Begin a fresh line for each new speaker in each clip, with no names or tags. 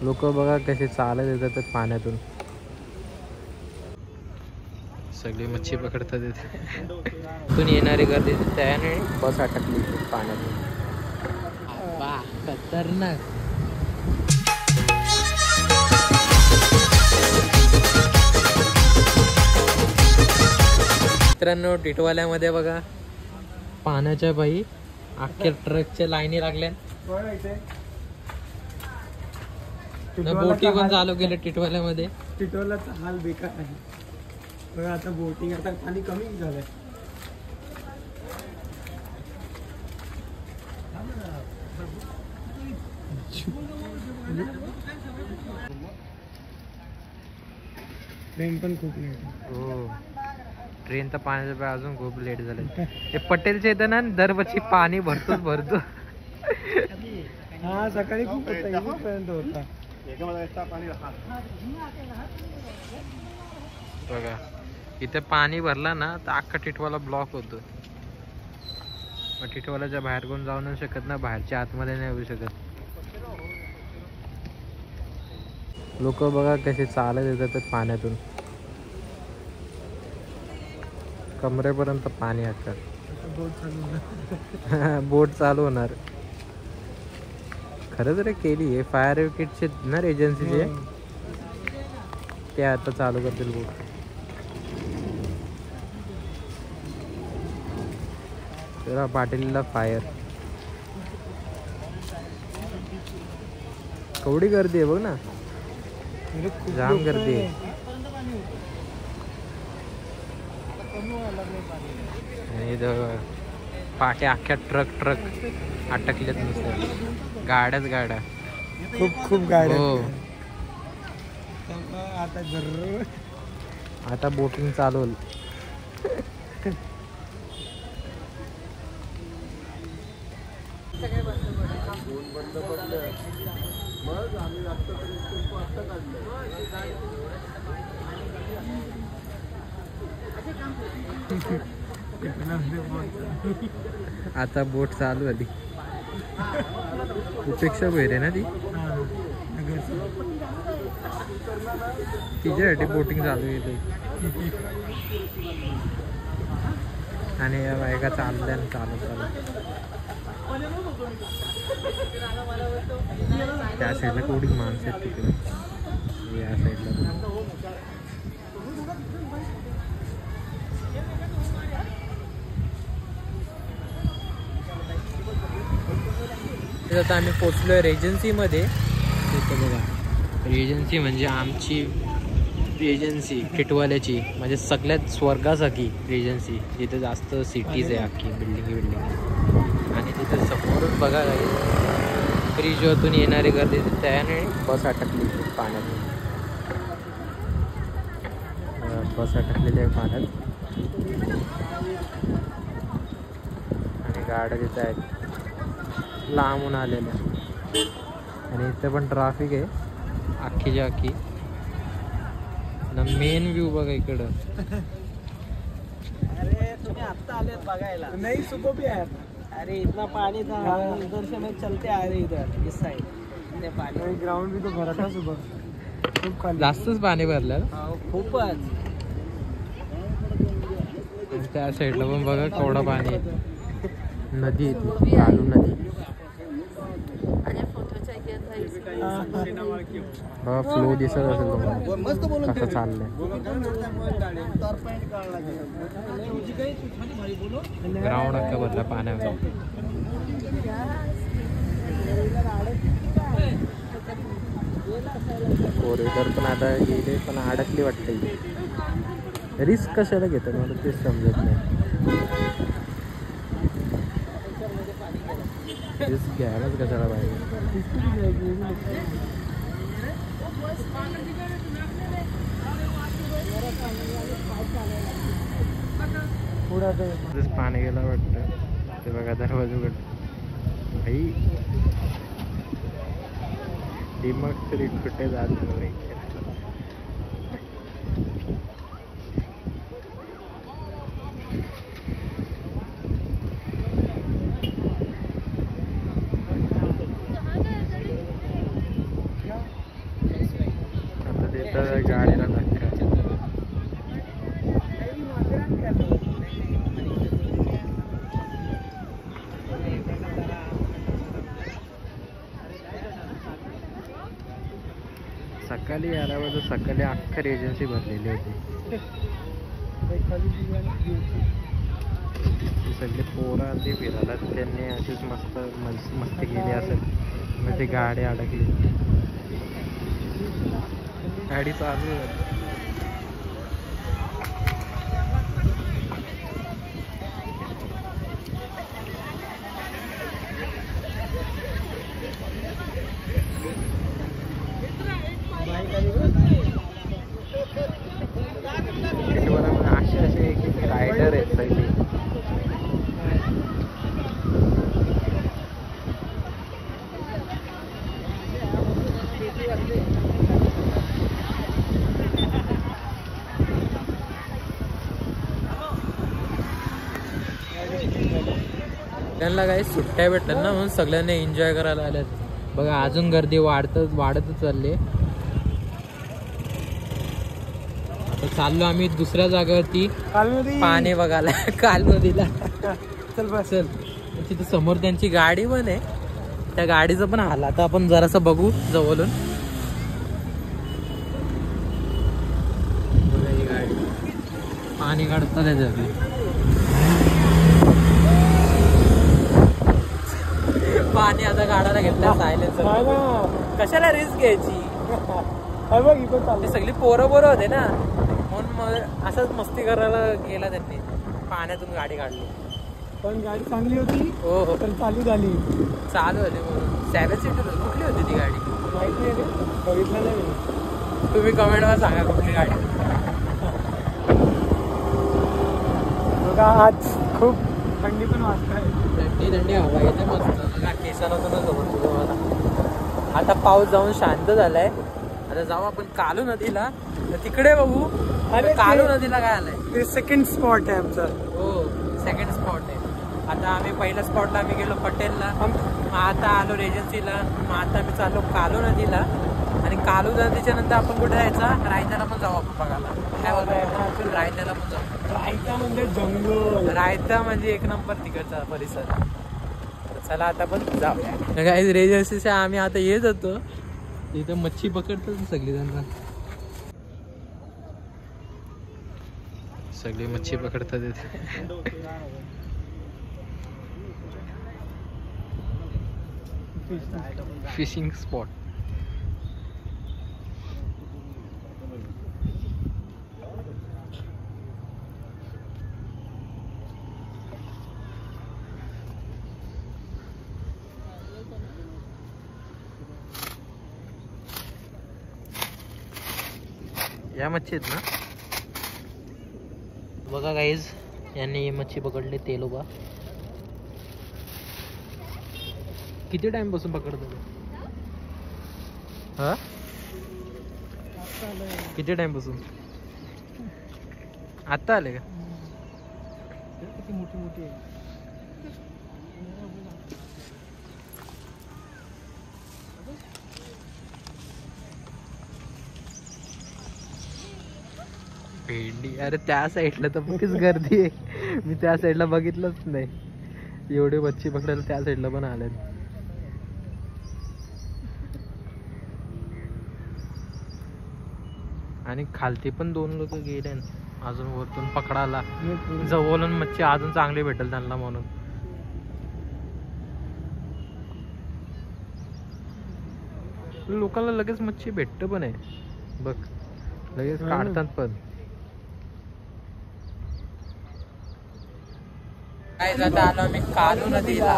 लोक बघा कसे चालत येतात पाण्यातून. सगळी मच्छी पकडतात इथून येणारी गर्दी त्याने बस अटकली पाण्यातून. खतरनाक. मित्रांनो टिटवाल्यामध्ये बघा पाण्याच्या बाई अख्ख्या ट्रकच्या लाईनी लागल्या. बोटी पण चालू केलं टिटवाल्यामध्ये.
टिटवाल्याचा हाल बेकार आहे बघा. आता बोटिंग आता पाणी कमी झालंय. ट्रेन पण खूप लेट.
हो ट्रेन तर पाण्याच्या बाई अजून खूप लेट झाले. ते पटेलचे येतं ना दरवर्षी पाणी भरतो.
हा सकाळी खूप पर्यंत होता.
बघा इथे पाणी भरला ना तर अख्खा टिटवाला ब्लॉक होतो. मग टिटवाल्याच्या बाहेर कोण जाऊ नाही शकत ना, बाहेरच्या आतमध्ये नाही येऊ शकत. लोक बघा कसे चालत येतात पाण्यातून. कमरेपर्यंत पाणी अख्खा. बोट चालू होणार. खरंच रे केली आहे फायर ब्रिगेडचे ना एजन्सीचे. ते आता चालू करतील बोट. तेरा पाटीलला फायर. केवढी गर्दी आहे बघ ना, जाम गर्दी आहे. आणि पाट्या अख्ख्या ट्रक अटकल्यात नुसत्या. गाड्याच गाड्या
खूप गाड्या.
हो
आता
आता बोटिंग चालू होईल. आता बोट चालू झाली. उपेक्षा भैर आहे ना ती. तिच्यासाठी बोटिंग चालू आहे. आणि या बायका चालल्या चालू त्या साईडला केवढी माणसं आहेत तिकडे. या साईडला आता आम्ही पोचलोय रेजन्सीमध्ये. तिथं बघा रेजन्सी म्हणजे आमची एजन्सी टिटवाल्याची, म्हणजे सगळ्यात स्वर्गासारखी एजन्सी. जिथे जास्त सिटीज आहे अख्खी बिल्डिंग. आणि तिथं समोरून बघा ब्रिजवरतून येणारी गर्दी त्याने बस अटकली पाण्यातून. बस अटकलेली आहे पाण्यात आणि गाड्या तिथं आहेत लांबून आलेल्या. आणि इथे पण ट्राफिक आहे अख्खीच्या अख्खी. मेन व्ह्यू बघा इकडं.
अरे तुम्ही आता आले बघायला नाही सुबह भी है. अरे इतना पानी था इधर से मैं चलते आ रहे इधर इस साइड. इतने पानी ग्राउंड भी तो भरा था सुबह. खूप
जास्तच पाणी भरलं.
खूपच.
त्या साईडला पण बघा केवढं पाणी आहे. नदी आहे चालू नदी. बघा फ्लो दिसत असेल तुम्हाला कसं चाललंय. ग्राउंड अख्खा भरला पाण्यावर. फोर व्हीलर पण आता गेले पण अडकली वाटते. रिस्क कशाला घेतात मला तेच समजत नाही. रिस्क घ्यायलाच कशाला पाहिजे. पाणी गेला वाटतं. ते बघा दरवाजा उघड. भाई दिमाग तरी कुठे जात नाही. तर गाडीला धक्का. सकाळी आल्यावर सकाळी अख्खर एजन्सी भरलेली होती. सगळे पोरं ते फिरायला त्यांनी अशीच मस्त मस्ती केली असेल. मग ती गाडी अडकली. गाडी चालू आहे. असे एक रायडर आहेत सगळे. त्यांना काही सुट्ट्या भेटतात ना म्हणून सगळ्यांनी एन्जॉय करायला आल्यात. बघा अजून गर्दी वाढतच चालली. आता चाललो आम्ही दुसऱ्या जागेवरती पाणी बघायला. काल नदीला. चल बसल. तिथे समोर त्यांची गाडी पण आहे. त्या गाडीचं पण हाल आता आपण जरासं बघू जवळून. ही गाडी पाणी काढतात त्याच्यात. पाणी आता काढायला घेतलं. सायलेन्सर कशाला रिस्क घ्यायची. ते सगळी पोरं होते ना म्हणून मग असंच मस्ती करायला गेला त्यांनी. पाण्यातून गाडी काढली.
पण गाडी चांगली होती.
हो हो
पण चालू झाली
म्हणून. 7 सीटर कुठली होती ती गाडी
माहिती आहे. बघितलं नाही.
तुम्ही कमेंटवर सांगा कुठली गाडी.
बघा आज खूप थंडी पण वाजताय.
थंडी हवा येते मस्त. केसाला तर जवळ तुम्हाला. आता पाऊस जाऊन शांत झालाय. आता जाऊ आपण कालू नदीला. तिकडे बघू. अरे कालू नदीला काय आलंय.
सेकंड स्पॉट आहे आमचा.
हो सेकंड स्पॉट आहे. आता आम्ही पहिल्या स्पॉटला आम्ही गेलो पटेलला. मग आता आलो रेजन्सीला. मग आता आम्ही चाललो कालू नदीला. आणि कालू नदीच्या नंतर आपण कुठे जायचा. रायताला पण जाऊ आपण बघायला. काय बोलतो रायताला पण जाऊ.
रायता म्हणजे जंगल.
रायता म्हणजे एक नंबर तिकडचा परिसर. चला आता पण जाऊया. काही रेजन्सीच्या आम्ही आता येत होतो. इथं मच्छी पकडतात सगळी जण. सगळी मच्छी पकडतात इथे. Fishing spot. या मच्छी आहेत ना. बघा गाईज यांनी मच्छी पकडले. तेलोबा किती टाइम पासून पकडतो. हा किती टाइम पासून. आता आले का.
किती मोठी मोठी आहे.
भेंडी. अरे त्या साईडला तर खूपच गर्दी आहे. मी त्या साईडला बघितलंच नाही. एवढे मच्छी पकडायला त्या साईडला पण आले. आणि खालती पण 2 लोक गेले अजून वरतून पकडायला. जवळून मच्छी अजून चांगली भेटेल त्यांना म्हणून. लोकांना लगेच मच्छी भेटत पण आहे बघ. लगेच काढतात पण. काय जाता आलो आम्ही कालू नदीला.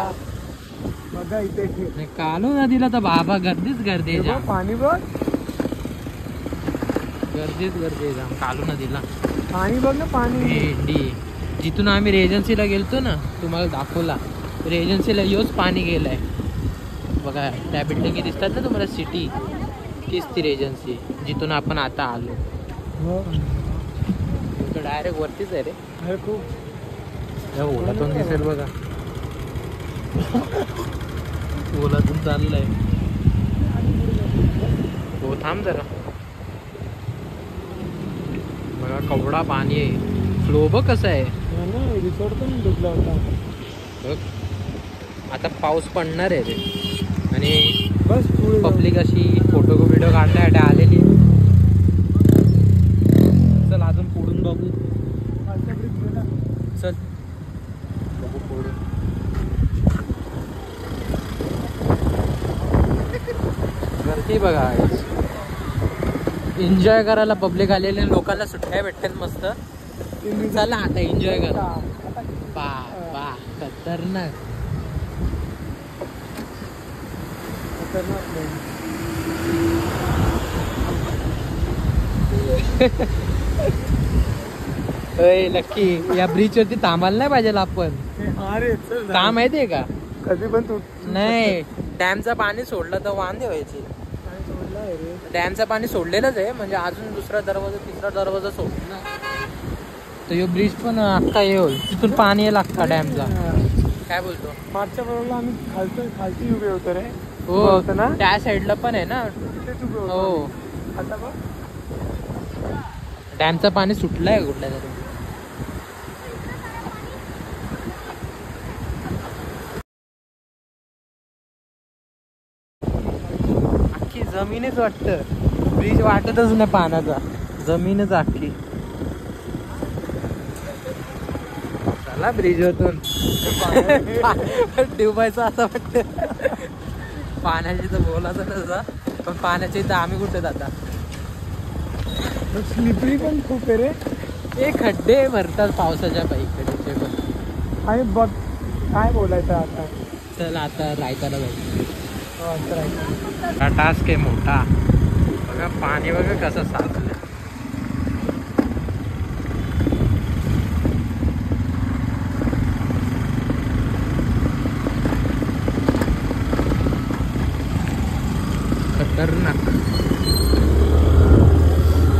बघा इथे
कालू नदीला तर बाबा गर्दीच गर्दी आहे.
पाणी बघ.
गर्दीच गर्दी आहे कालू नदीला.
पाणी बघ ना. पाणी
भेंडी. जिथून आम्ही रेजन्सीला गेलतो ना तुम्हाला दाखवला. रेजन्सीला योच पाणी गेलाय बघा. त्या बिल्डिंगी दिसतात ना तुम्हाला सिटी. तीच ती रेजन्सी जिथून आपण आता आलो. डायरेक्ट वरतीच आहे रे. खूप ओलातून दिसेल बघा. ओलातून चाललंय. हो थांब जरा. बघा केवढा पाणी आहे. फ्लो बघ कसं आहे.
रिसॉर्ट पण डुबला होता.
बघ आता पाऊस पडणार आहे ते. आणि
बस
पब्लिक अशी फोटो व्हिडिओ काढण्यासाठी आलेली. चल अजून पुढून बघू. चल बघू पुढून. गर्दी बघा. एन्जॉय करायला पब्लिक आलेले. लोकांना सुट्ट्या भेटतात मस्त. चला आता एन्जॉय करा. बा बा खतरनाक. लक्की या ब्रिज वरती थांबायला नाही पाहिजे आपण. का माहितीये का
कधी पण तू
नाही डॅमचं पाणी सोडलं तर वांदे व्हायचे. डॅमचं पाणी सोडलेलंच आहे म्हणजे अजून दुसरा दरवाजा तिसरा दरवाजा सोडला तर यो ब्रिज पण अख्खा हे होईल. तिथून पाणी येईल अख्खा डॅमचा. काय बोलतो.
मागच्या बरोबर आम्ही खालती उभे होतो रे.
हो ना त्या साईडला पण आहे ना. हो
आता बघ
डॅमचं पाणी सुटलंय कुठल्या तरी. अख्खी जमीनच वाटत. ब्रिज वाटतच नाही पाण्याचा. जमीनच अख्खी. चला ब्रिज वरतून डुबायचं असं वाटत. पाण्याची तर बोलायचं नसा पण पाण्याच्या इथं आम्ही कुठे जाता.
स्लिपरी पण खूप आहे रे.
हे खड्डे भरतात पावसाच्या पाईकडे पण.
आणि बघ काय बोलायचं आता.
चला आता रायताला जायचं. हा टास्क आहे मोठा. बघा पाणी बघा कसं साचलं. खतरनाक.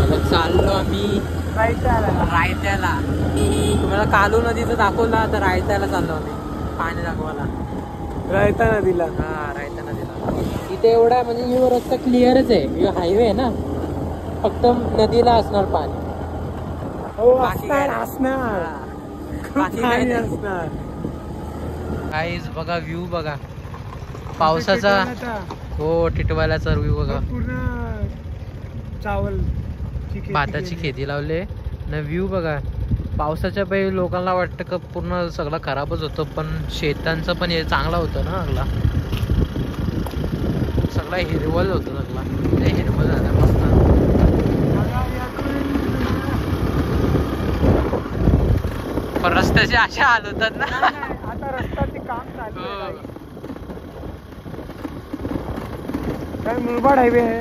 आता चाललो आम्ही रायत्याला. तुम्हाला कालू नदीचं दाखवला तर रायत्याला चाललो आम्ही पाणी दाखवायला.
रायता नदीला.
हा रायता नदीला. इथे एवढा म्हणजे ही रस्ता क्लिअरच आहे. ही हायवे आहे ना. फक्त नदीला असणार पाणी.
हो
बाकी काय
असणार.
बाकी काय नाही
असणार.
काहीच बघा व्ह्यू बघा पावसाचा. हो टिटवाल्याचा व्ह्यू बघा.
पूर्ण चावल
भाताची खेती लावले ना. व्ह्यू बघा पावसाच्या पहिले लोकांना वाटतं का पूर्ण सगळं खराबच होतं पण शेतांचं पण हे चांगला होतं ना. सगळा सगळा हिरवळ होतं. सगळा हिरवळ झाला मस्त. पण रस्त्याचे अशा हाल होतात ना.
आता रस्त्याचे काम चालू आहे. काय मुरबाड हायवे आहे.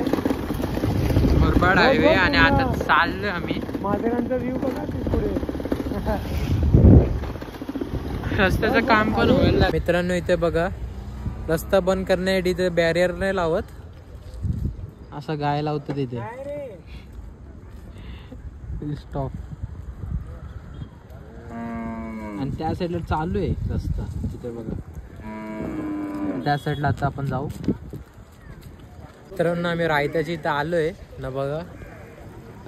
मुरबाड हायवे. आणि आता चाललोय आम्ही.
माथेरानचा व्ह्यू बघा पुढे.
रस्त्याचं काम पण होईल. मित्रांनो इथे बघा रस्ता बंद करण्यासाठी इथे बॅरियर नाही लावत. असं गाय लावतात इथे. स्टॉप. आणि त्या साईडला चालू आहे रस्ता तिथे बघा. त्या साईडला आता आपण जाऊ. मित्रांनो आम्ही रायत्याची इथं आलोय ना. बघा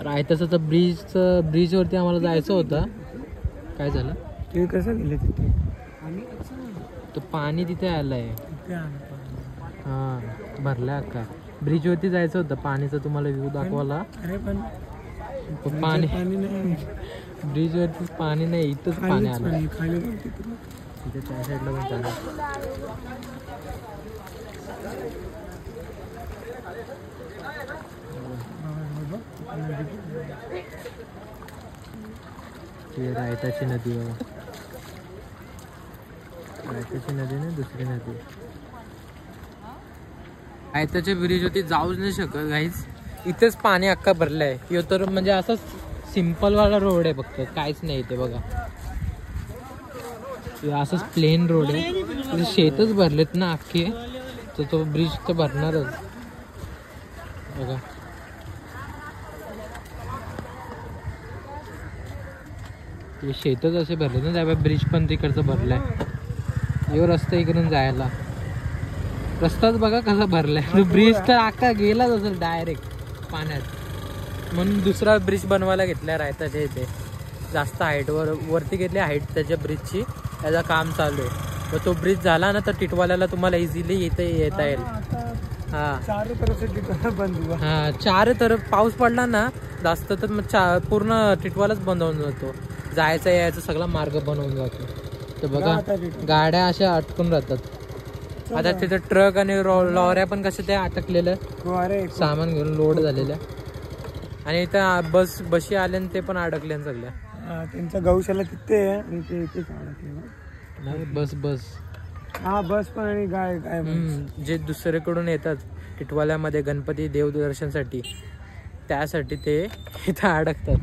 रायत्याचं तर ब्रिज वरती आम्हाला जायचं होतं. काय झालं.
तुम्ही कसं गेले तिथे.
तर पाणी तिथे आलंय. हा भरलाय अक्का. ब्रिज वरती जायचं होतं पाणीचं तुम्हाला व्ह्यू दाखवायला.
अरे पण
पाणी ब्रिज वरती पाणी नाही. इथंच पाणी आलं. तिथे त्या साईडला पण चालू. रायताची नदी बघा. रायताची नदी नाही दुसरी नदी. रायताच्या ब्रिज होती जाऊच नाही शकत गाईज. इथेच पाणी अख्खा भरलंय. यो तर म्हणजे असं सिम्पल वाला रोड आहे फक्त. काहीच नाही इथे बघा. असंच प्लेन रोड आहे. शेतच भरलेत ना अख्खे. तर तो ब्रिज तर भरणारच बघा. शेतच असे भरले ना. त्या ब्रिज पण तिकडचं भरलाय. यो रस्ता इकडून जायला. रस्ताच बघा कसा भरलाय. ब्रिज तर अख्खा गेलाच असेल डायरेक्ट पाण्यात. म्हणून दुसरा ब्रिज बनवायला घेतला रायताच्या इथे. जास्त हाईटवर वरती घेतली हाईट त्याच्या ब्रिजची, त्याचं काम चालू आहे. तर तो ब्रिज झाला ना तर टिटवाल्याला तुम्हाला इझिली इथे येता येईल. हा
चार तरफ बंद हुआ.
हा चार तरफ पाऊस पडला ना जास्त तर मग पूर्ण टिटवालाच बंद होऊन जातो. जायचा यायचा सगळा मार्ग बंद होऊन जातो. तर बघा गाड्या अशा अटकून राहतात. आता तिथे ट्रक आणि लॉऱ्या पण कशा त्या अटकलेल्या सामान घेऊन लोड झालेल्या. आणि इथं बशी आल्या ते पण अडकल्या सगळ्या.
त्यांचा गौशाला तिथे आहे आणि ते इथे अडकले.
बस
हा बस पण आणि गाय
जे दुसरीकडून येतात टिटवाल्यामध्ये गणपती देव दर्शनसाठी, त्यासाठी ते इथं अडकतात.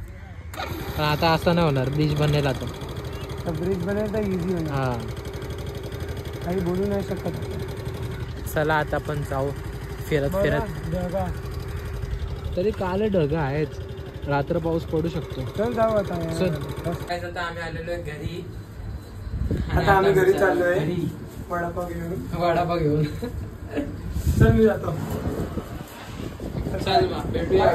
पण आता असं नाही होणार, ब्रिज बनेल आता.
ब्रिज बनेल तर इझी होईल.
हा
काही बोलू नाही शकत.
चला आता आपण जाऊ फिरत. तरी काल ढग आहेत, रात्र पाऊस पडू शकतो.
चल जाऊ आता.
आता आम्ही आलेलो आहे घरी.
आता आम्ही घरी चाललोय वडापाव घेऊन.
चल मी जातो. चल भेटूया.